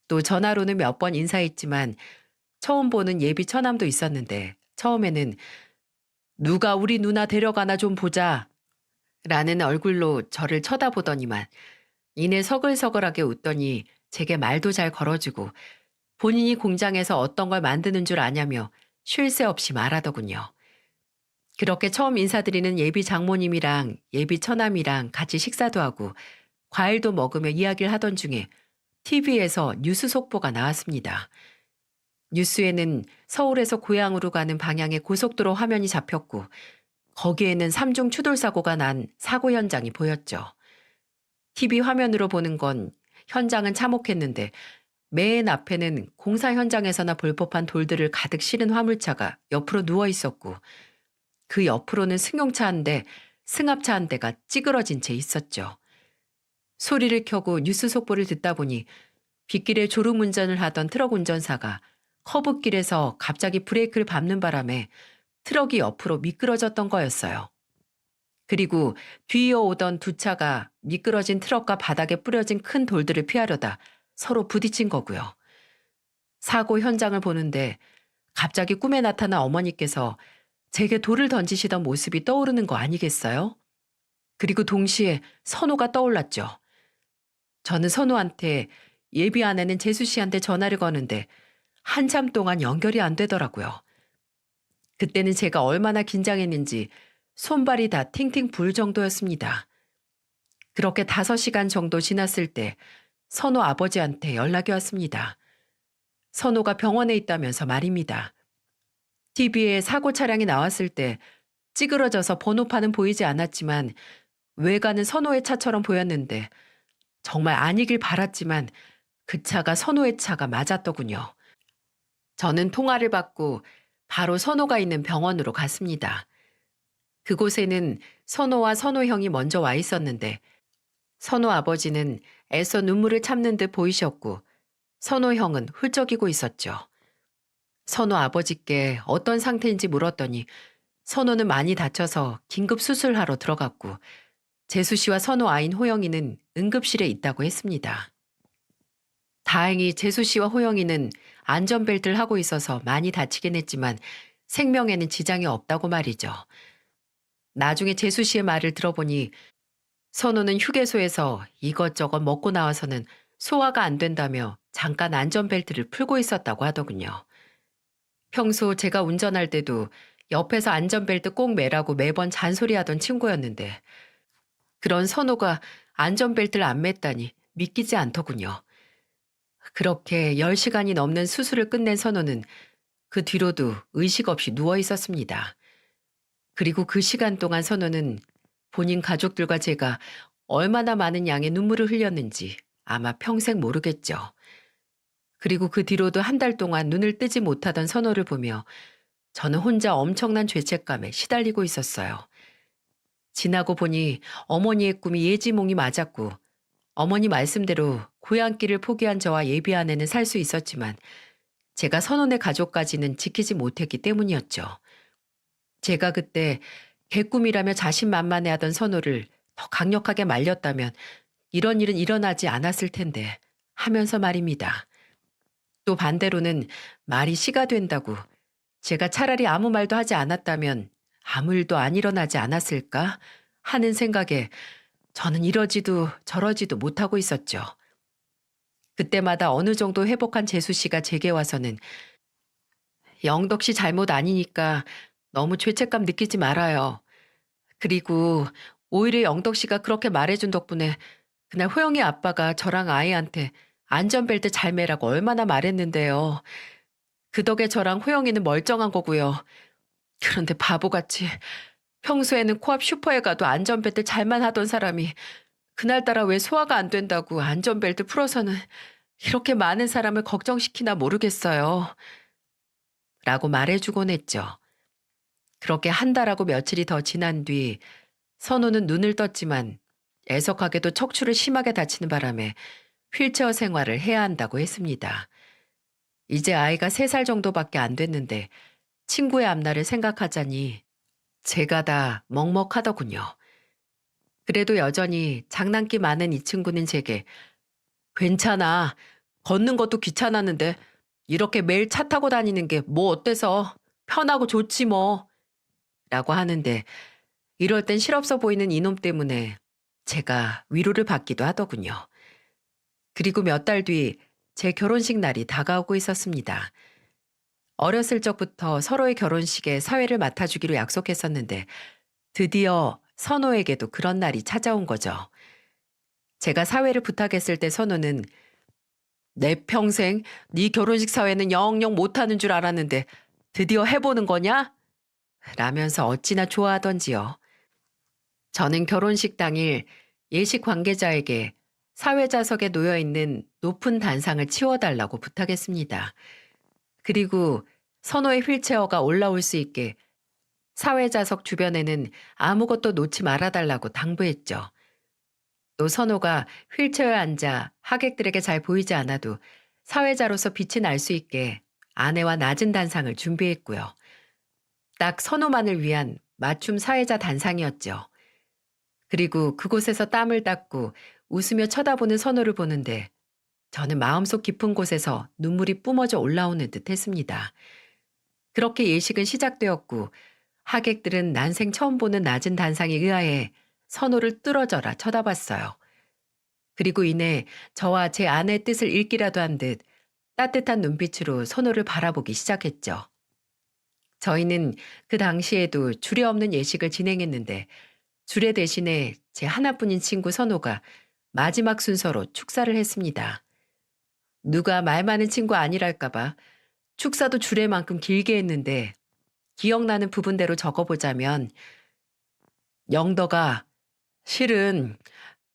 A: 또 전화로는 몇 번 인사했지만 처음 보는 예비 처남도 있었는데 처음에는 누가 우리 누나 데려가나 좀 보자 라는 얼굴로 저를 쳐다보더니만 이내 서글서글하게 웃더니 제게 말도 잘 걸어주고 본인이 공장에서 어떤 걸 만드는 줄 아냐며 쉴 새 없이 말하더군요. 그렇게 처음 인사드리는 예비 장모님이랑 예비 처남이랑 같이 식사도 하고 과일도 먹으며 이야기를 하던 중에 TV에서 뉴스 속보가 나왔습니다. 뉴스에는 서울에서 고향으로 가는 방향의 고속도로 화면이 잡혔고 거기에는 3중 추돌 사고가 난 사고 현장이 보였죠. TV 화면으로 보는 건 현장은 참혹했는데 맨 앞에는 공사 현장에서나 볼 법한 돌들을 가득 실은 화물차가 옆으로 누워 있었고 그 옆으로는 승용차 한 대, 승합차 한 대가 찌그러진 채 있었죠. 소리를 켜고 뉴스 속보를 듣다 보니 빗길에 졸음운전을 하던 트럭 운전사가 커브길에서 갑자기 브레이크를 밟는 바람에 트럭이 옆으로 미끄러졌던 거였어요. 그리고 뒤이어 오던 두 차가 미끄러진 트럭과 바닥에 뿌려진 큰 돌들을 피하려다 서로 부딪힌 거고요. 사고 현장을 보는데 갑자기 꿈에 나타난 어머니께서 제게 돌을 던지시던 모습이 떠오르는 거 아니겠어요? 그리고 동시에 선호가 떠올랐죠. 저는 선호한테 예비 아내는 재수 씨한테 전화를 거는데 한참 동안 연결이 안 되더라고요. 그때는 제가 얼마나 긴장했는지 손발이 다 팅팅 불 정도였습니다. 그렇게 5시간 정도 지났을 때 선호 아버지한테 연락이 왔습니다. 선호가 병원에 있다면서 말입니다. TV에 사고 차량이 나왔을 때 찌그러져서 번호판은 보이지 않았지만 외관은 선호의 차처럼 보였는데 정말 아니길 바랐지만 그 차가 선호의 차가 맞았더군요. 저는 통화를 받고 바로 선호가 있는 병원으로 갔습니다. 그곳에는 선호와 선호 형이 먼저 와 있었는데 선호 아버지는 애써 눈물을 참는 듯 보이셨고 선호 형은 훌쩍이고 있었죠. 선호 아버지께 어떤 상태인지 물었더니 선호는 많이 다쳐서 긴급 수술하러 들어갔고 재수 씨와 선호 아인 호영이는 응급실에 있다고 했습니다. 다행히 재수 씨와 호영이는 안전벨트를 하고 있어서 많이 다치긴 했지만 생명에는 지장이 없다고 말이죠. 나중에 재수 씨의 말을 들어보니 선호는 휴게소에서 이것저것 먹고 나와서는 소화가 안 된다며 잠깐 안전벨트를 풀고 있었다고 하더군요. 평소 제가 운전할 때도 옆에서 안전벨트 꼭 매라고 매번 잔소리하던 친구였는데 그런 선호가 안전벨트를 안 맸다니 믿기지 않더군요. 그렇게 10시간이 넘는 수술을 끝낸 선호는 그 뒤로도 의식 없이 누워 있었습니다. 그리고 그 시간 동안 선호는 본인 가족들과 제가 얼마나 많은 양의 눈물을 흘렸는지 아마 평생 모르겠죠. 그리고 그 뒤로도 한 달 동안 눈을 뜨지 못하던 선호를 보며 저는 혼자 엄청난 죄책감에 시달리고 있었어요. 지나고 보니 어머니의 꿈이 예지몽이 맞았고 어머니 말씀대로 고향길을 포기한 저와 예비 아내는 살 수 있었지만 제가 선원의 가족까지는 지키지 못했기 때문이었죠. 제가 그때 개꿈이라며 자신만만해하던 선호를 더 강력하게 말렸다면 이런 일은 일어나지 않았을 텐데 하면서 말입니다. 또 반대로는 말이 씨가 된다고 제가 차라리 아무 말도 하지 않았다면 아무 일도 안 일어나지 않았을까 하는 생각에 저는 이러지도 저러지도 못하고 있었죠. 그때마다 어느 정도 회복한 재수 씨가 제게 와서는 영덕 씨 잘못 아니니까 너무 죄책감 느끼지 말아요. 그리고 오히려 영덕 씨가 그렇게 말해준 덕분에 그날 호영이 아빠가 저랑 아이한테 안전벨트 잘 매라고 얼마나 말했는데요. 그 덕에 저랑 호영이는 멀쩡한 거고요. 그런데 바보같이 평소에는 코앞 슈퍼에 가도 안전벨트 잘만 하던 사람이 그날따라 왜 소화가 안 된다고 안전벨트 풀어서는 이렇게 많은 사람을 걱정시키나 모르겠어요. 라고 말해주곤 했죠. 그렇게 한 달하고 며칠이 더 지난 뒤 선호는 눈을 떴지만 애석하게도 척추를 심하게 다치는 바람에 휠체어 생활을 해야 한다고 했습니다. 이제 아이가 3살 정도밖에 안 됐는데 친구의 앞날을 생각하자니 제가 다 먹먹하더군요. 그래도 여전히 장난기 많은 이 친구는 제게 괜찮아. 걷는 것도 귀찮았는데 이렇게 매일 차 타고 다니는 게 뭐 어때서 편하고 좋지 뭐. 라고 하는데 이럴 땐 실없어 보이는 이놈 때문에 제가 위로를 받기도 하더군요. 그리고 몇 달 뒤 제 결혼식 날이 다가오고 있었습니다. 어렸을 적부터 서로의 결혼식에 사회를 맡아주기로 약속했었는데 드디어 선호에게도 그런 날이 찾아온 거죠. 제가 사회를 부탁했을 때 선호는 내 평생 네 결혼식 사회는 영영 못하는 줄 알았는데 드디어 해보는 거냐? 라면서 어찌나 좋아하던지요. 저는 결혼식 당일 예식 관계자에게 사회자석에 놓여있는 높은 단상을 치워달라고 부탁했습니다. 그리고 선호의 휠체어가 올라올 수 있게 사회자석 주변에는 아무것도 놓지 말아달라고 당부했죠. 또 선호가 휠체어에 앉아 하객들에게 잘 보이지 않아도 사회자로서 빛이 날 수 있게 아내와 낮은 단상을 준비했고요. 딱 선호만을 위한 맞춤 사회자 단상이었죠. 그리고 그곳에서 땀을 닦고 웃으며 쳐다보는 선호를 보는데 저는 마음속 깊은 곳에서 눈물이 뿜어져 올라오는 듯 했습니다. 그렇게 예식은 시작되었고 하객들은 난생 처음 보는 낮은 단상에 의하에 선호를 뚫어져라 쳐다봤어요. 그리고 이내 저와 제 아내의 뜻을 읽기라도 한 듯 따뜻한 눈빛으로 선호를 바라보기 시작했죠. 저희는 그 당시에도 주례 없는 예식을 진행했는데 주례 대신에 제 하나뿐인 친구 선호가 마지막 순서로 축사를 했습니다. 누가 말 많은 친구 아니랄까봐 축사도 주례만큼 길게 했는데 기억나는 부분대로 적어보자면 영덕아, 실은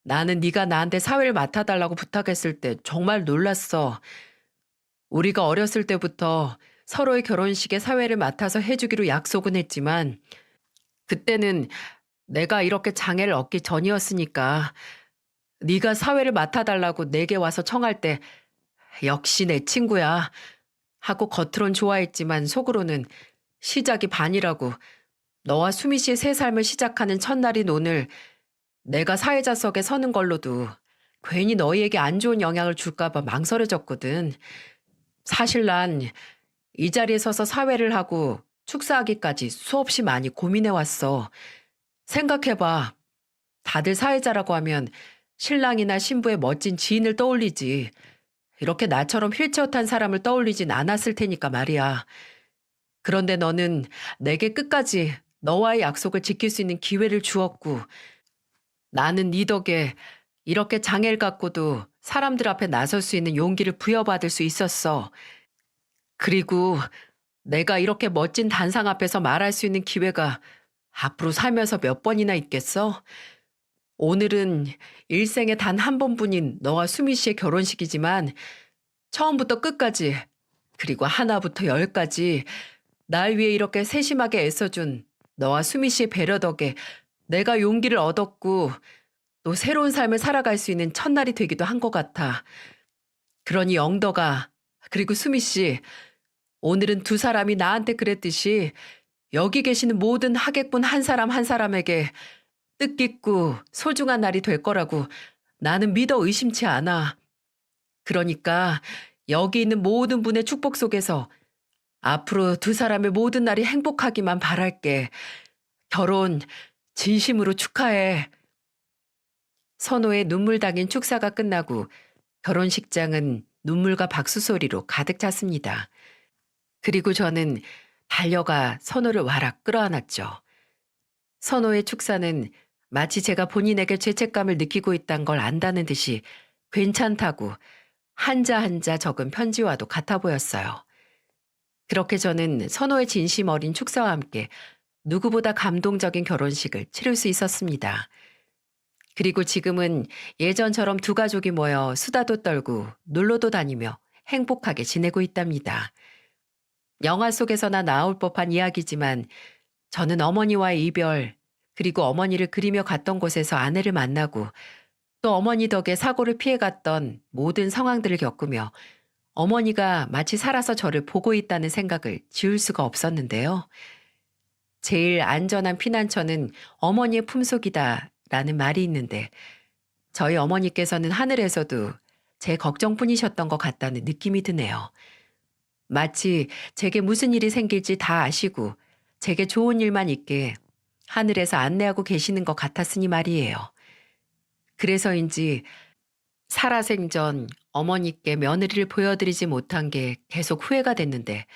A: 나는 네가 나한테 사회를 맡아달라고 부탁했을 때 정말 놀랐어. 우리가 어렸을 때부터 서로의 결혼식에 사회를 맡아서 해주기로 약속은 했지만 그때는 내가 이렇게 장애를 얻기 전이었으니까 네가 사회를 맡아달라고 내게 와서 청할 때 역시 내 친구야 하고 겉으론 좋아했지만 속으로는 시작이 반이라고 너와 수미 씨의 새 삶을 시작하는 첫날인 오늘 내가 사회자석에 서는 걸로도 괜히 너희에게 안 좋은 영향을 줄까봐 망설여졌거든. 사실 난 이 자리에 서서 사회를 하고 축사하기까지 수없이 많이 고민해왔어. 생각해봐. 다들 사회자라고 하면 신랑이나 신부의 멋진 지인을 떠올리지. 이렇게 나처럼 휠체어 탄 사람을 떠올리진 않았을 테니까 말이야. 그런데 너는 내게 끝까지 너와의 약속을 지킬 수 있는 기회를 주었고 나는 네 덕에 이렇게 장애를 갖고도 사람들 앞에 나설 수 있는 용기를 부여받을 수 있었어. 그리고 내가 이렇게 멋진 단상 앞에서 말할 수 있는 기회가 앞으로 살면서 몇 번이나 있겠어? 오늘은 일생에 단 한 번뿐인 너와 수미 씨의 결혼식이지만 처음부터 끝까지 그리고 하나부터 열까지 날 위해 이렇게 세심하게 애써준 너와 수미 씨의 배려 덕에 내가 용기를 얻었고 또 새로운 삶을 살아갈 수 있는 첫날이 되기도 한 것 같아. 그러니 영덕아 그리고 수미 씨 오늘은 두 사람이 나한테 그랬듯이 여기 계시는 모든 하객분 한 사람 한 사람에게 뜻깊고 소중한 날이 될 거라고 나는 믿어 의심치 않아. 그러니까 여기 있는 모든 분의 축복 속에서 앞으로 두 사람의 모든 날이 행복하기만 바랄게. 결혼 진심으로 축하해. 선호의 눈물 담긴 축사가 끝나고 결혼식장은 눈물과 박수 소리로 가득 찼습니다. 그리고 저는 달려가 선호를 와락 끌어안았죠. 선호의 축사는 마치 제가 본인에게 죄책감을 느끼고 있다는 걸 안다는 듯이 괜찮다고 한자 한자 적은 편지와도 같아 보였어요. 그렇게 저는 선호의 진심 어린 축사와 함께 누구보다 감동적인 결혼식을 치를 수 있었습니다. 그리고 지금은 예전처럼 두 가족이 모여 수다도 떨고 놀러도 다니며 행복하게 지내고 있답니다. 영화 속에서나 나올 법한 이야기지만 저는 어머니와의 이별, 그리고 어머니를 그리며 갔던 곳에서 아내를 만나고 또 어머니 덕에 사고를 피해갔던 모든 상황들을 겪으며 어머니가 마치 살아서 저를 보고 있다는 생각을 지울 수가 없었는데요. 제일 안전한 피난처는 어머니의 품속이다라는 말이 있는데 저희 어머니께서는 하늘에서도 제 걱정뿐이셨던 것 같다는 느낌이 드네요. 마치 제게 무슨 일이 생길지 다 아시고 제게 좋은 일만 있게 하늘에서 안내하고 계시는 것 같았으니 말이에요. 그래서인지 살아생전 어머니께 며느리를 보여드리지 못한 게 계속 후회가 됐는데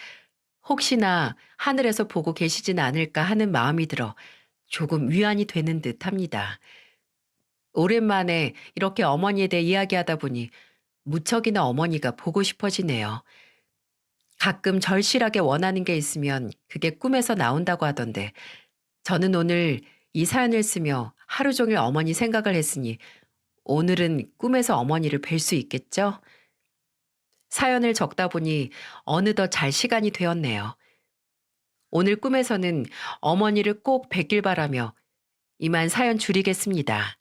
A: 혹시나 하늘에서 보고 계시진 않을까 하는 마음이 들어 조금 위안이 되는 듯 합니다. 오랜만에 이렇게 어머니에 대해 이야기하다 보니 무척이나 어머니가 보고 싶어지네요. 가끔 절실하게 원하는 게 있으면 그게 꿈에서 나온다고 하던데 저는 오늘 이 사연을 쓰며 하루 종일 어머니 생각을 했으니 오늘은 꿈에서 어머니를 뵐 수 있겠죠? 사연을 적다 보니 어느덧 잘 시간이 되었네요. 오늘 꿈에서는 어머니를 꼭 뵙길 바라며 이만 사연 줄이겠습니다.